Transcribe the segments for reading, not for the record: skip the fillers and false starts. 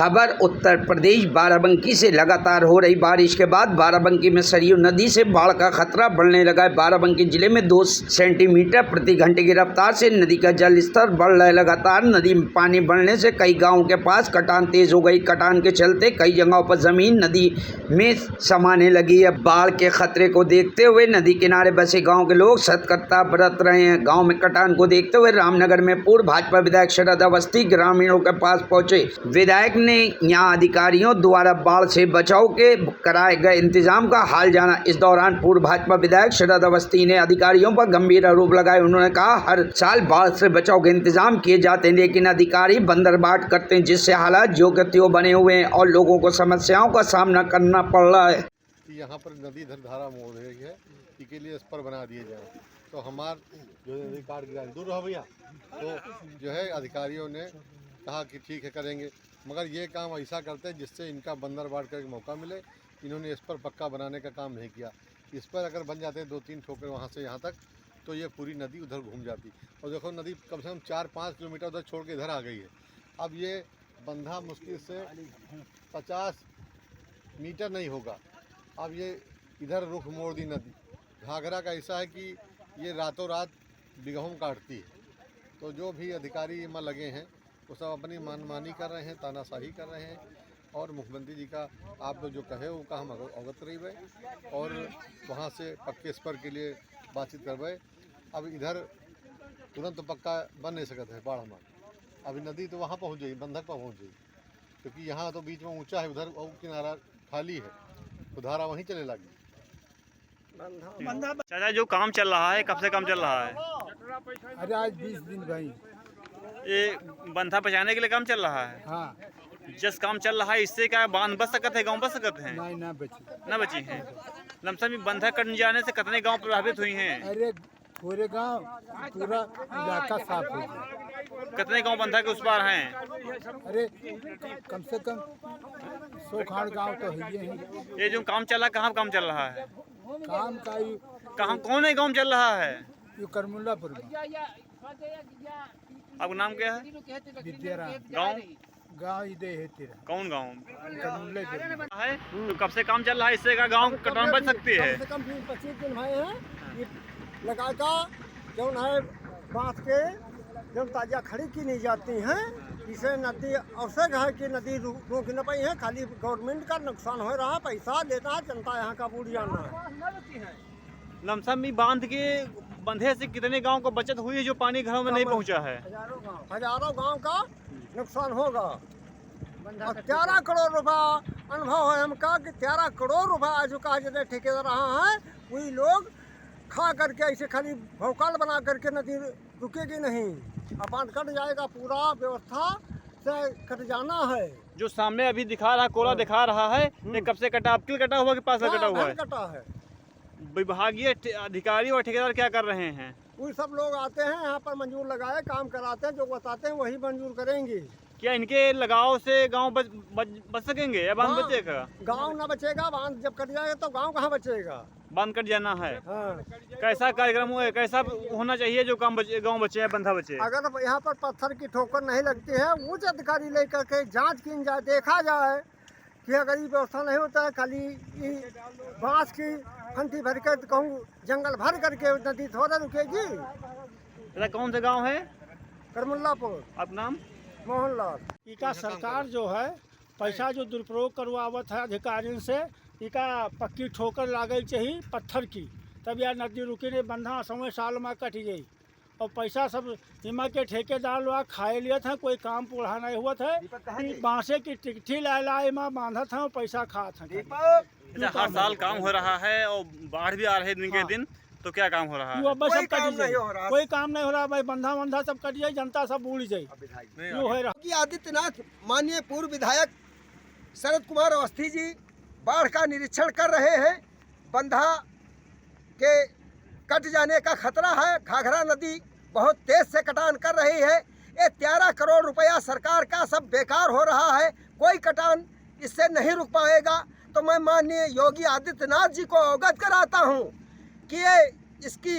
खबर उत्तर प्रदेश बाराबंकी से लगातार हो रही बारिश के बाद बाराबंकी में सरयू नदी से बाढ़ का खतरा बढ़ने लगा है। बाराबंकी जिले में 2 सेंटीमीटर प्रति घंटे की रफ्तार से नदी का जल स्तर बढ़ रहा है। लगातार नदी में पानी बढ़ने से कई गांवों के पास कटान तेज हो गई। कटान के चलते कई जगहों पर जमीन नदी में समाने लगी है। बाढ़ के खतरे को देखते हुए नदी किनारे बसे गाँव के लोग सतर्कता बरत रहे हैं। गाँव में कटान को देखते हुए रामनगर में पूर्व भाजपा विधायक शरद अवस्थी ग्रामीणों के पास पहुंचे। विधायक ने यहां अधिकारियों द्वारा बाढ़ से बचाव के कराए गए इंतजाम का हाल जाना। इस दौरान पूर्व भाजपा विधायक शरद अवस्थी ने अधिकारियों पर गंभीर आरोप लगाए। उन्होंने कहा, हर साल बाढ़ से बचाव के इंतजाम किए जाते हैं, लेकिन अधिकारी बंदरबाट करते हैं, जिससे हालात जो के त्यों बने हुए हैं और लोगों को समस्याओं का सामना करना पड़ रहा है। यहाँ पर नदी धारा मोड़ रही है, इसके लिए इस पर बना दिए जाए तो हमार जो नदी काट गिरा दूर रहो भैया, तो जो है अधिकारियों ने कहा कि ठीक है करेंगे, मगर ये काम ऐसा करते हैं जिससे इनका बंदरबाट करके मौका मिले। इन्होंने इस पर पक्का बनाने का काम नहीं किया। इस पर अगर बन जाते 2-3 ठोकर वहाँ से यहाँ तक, तो ये पूरी नदी उधर घूम जाती। और देखो नदी कम से कम 4-5 किलोमीटर उधर छोड़ के इधर आ गई है। अब ये बंधा मुश्किल से 50 मीटर नहीं होगा। अब ये इधर रुख मोड़ दी नदी। घाघरा का ऐसा है कि ये रातों रात बिगहों काटती है। तो जो भी अधिकारी में लगे हैं वो सब अपनी मनमानी कर रहे हैं, तानाशाही कर रहे हैं। और मुख्यमंत्री जी का आप लोग जो कहे वो का हम अवगत रही है और वहाँ से पक्के स्पर के लिए बातचीत करवाए। अब इधर तुरंत तो पक्का बन नहीं सकता है बाढ़ हमारा। अभी नदी तो वहाँ पहुँच जाएगी, बंधक पर पहुँच जाएगी, क्योंकि यहाँ तो बीच में ऊंचा है, उधर वो किनारा खाली है, तो धारा वहीं चले लगी। चाचा जो काम चल रहा है, कब से काम चल रहा है? अरे आज 20 दिन भाई। ये बंधा बचाने के लिए काम चल रहा है। हाँ, जिस काम चल रहा है इससे क्या बांध बच सकते हैं, गांव बच सकते हैं? नहीं ना बची। न बची हैं। लमसम में बंधा कट जाने से कितने गांव प्रभावित हुई हैं? अरे पूरे गांव, पूरा इलाका साफ हो गया। कितने गांव बंधा के उस पार हैं? अरे कम से कम 100 खाड़ गाँव तो है ही। ये जो काम चल रहा है, कहाँ काम चल रहा है? काम का कहाँ कौन है गाँव चल रहा है? ये करमुल्लापुर में। आपका नाम क्या है? विद्याराम गाँव गाँव इधर है तेरा। कौन गाँव करमुल्लापुर में है? तो कब से काम चल रहा है, इससे का गाँव कटान बच सकती है? कम से कम 20-25 दिन भाई हैं ये लगाता जो है बांस के जो ताजा खड़ी की नहीं जाती हैं। इसे नदी आवश्यक है कि नदी रोक न पाई है। खाली गवर्नमेंट का नुकसान हो रहा है, पैसा देता है, जनता यहाँ का बूढ़ जाना है। लमसम में बांध के बंधे से कितने गांव को बचत हुई है जो पानी घरों में नहीं पहुंचा है? हजारों गांव का नुकसान होगा। 13 करोड़ रुपया अनुभव है हमका कि 13 करोड़ रुपया आज का जितने ठेकेदार रहा है वही लोग खा करके ऐसे खाली भौकाल बना करके नदी रुकेगी नहीं। अब बांध कट जाएगा, पूरा व्यवस्था से कट जाना है। जो सामने अभी दिखा रहा कोला दिखा रहा है, ये कब से कटा? आपके कटा हुआ कि पास कटा हुआ है? कटा है। विभागीय अधिकारी और ठेकेदार क्या कर रहे हैं? वही सब लोग आते हैं यहाँ पर मंजूर लगाए, काम कराते हैं, जो बताते हैं वही मंजूर करेंगे। क्या इनके लगाव से गांव बच सकेंगे या बांध बचेगा? गांव ना बचेगा, बांध जब कट जाएगा तो गांव कहाँ बचेगा? बांध कट जाना है। हाँ। कैसा कार्यक्रम है, कैसा होना चाहिए जो गांव बचे या बंधा बचे? अगर यहाँ पर पत्थर की ठोकर नहीं लगती है, उच्च अधिकारी लेकर के जांच की जाए, देखा जाए कि अगर ये व्यवस्था नहीं होता है, खाली बांस की फंटी भर कर कहूँ जंगल भर करके नदी थोड़ा रुकेगी। कौन सा गाँव है? करमुल्लापुर। आप नाम? मोहनलाल। इका सरकार जो है पैसा जो दुरुपयोग करवावत है अधिकारियों से, इका पक्की ठोकर लागल चाहिए पत्थर की, तब यार नदी रुकी नहीं, बंधा समय साल में कट गई। और पैसा सब इमा के ठेकेदार लोग खाए लिए थे, कोई काम पूरा नहीं हुआ था। बांसे की टिकठी ला इमा बांधा था और पैसा खा था। हर साल काम हो रहा है और बाढ़ भी आ रहे दिन के दिन, तो क्या काम हो रहा है? कोई काम नहीं हो रहा। कोई काम नहीं हो रहा भाई, बंधा सब कट जाए, जनता सब बूढ़ जाए। योगी आदित्यनाथ माननीय पूर्व विधायक शरद कुमार अवस्थी जी बाढ़ का निरीक्षण कर रहे हैं। बंधा के कट जाने का खतरा है। घाघरा नदी बहुत तेज से कटान कर रही है। ये 13 करोड़ रुपया सरकार का सब बेकार हो रहा है। कोई कटान इससे नहीं रुक पाएगा। तो मैं माननीय योगी आदित्यनाथ जी को अवगत कराता हूँ कि ये इसकी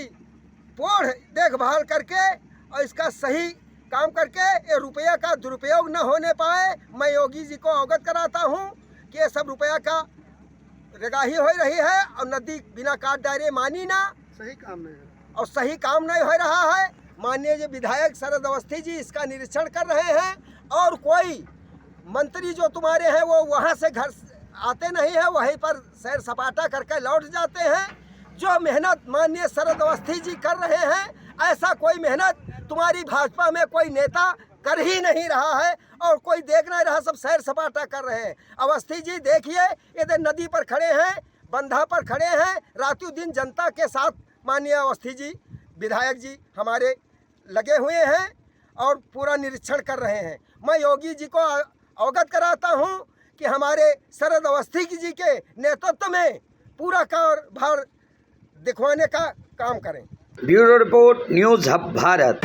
पूर्ण देखभाल करके और इसका सही काम करके ये रुपया का दुरुपयोग न होने पाए। मैं योगी जी को अवगत कराता हूँ कि ये सब रुपया का रेगाही हो रही है और नदी बिना काट डायरे मानी ना, सही काम नहीं है और सही काम नहीं हो रहा है। माननीय जो विधायक शरद अवस्थी जी इसका निरीक्षण कर रहे हैं, और कोई मंत्री जो तुम्हारे हैं वो वहाँ से घर आते नहीं है, वहीं पर सैर सपाटा करके लौट जाते हैं। जो मेहनत माननीय शरद अवस्थी जी कर रहे हैं, ऐसा कोई मेहनत तुम्हारी भाजपा में कोई नेता कर ही नहीं रहा है, और कोई देख नहीं रहा, सब सैर सपाटा कर रहे हैं। अवस्थी जी देखिए, इधर नदी पर खड़े हैं, बंधा पर खड़े हैं, रातों दिन जनता के साथ माननीय अवस्थी जी विधायक जी हमारे लगे हुए हैं और पूरा निरीक्षण कर रहे हैं। मैं योगी जी को अवगत कराता हूं कि हमारे शरद अवस्थी जी के नेतृत्व में पूरा कार्यभार दिखवाने का काम करें। Bureau report, news hub Bharat.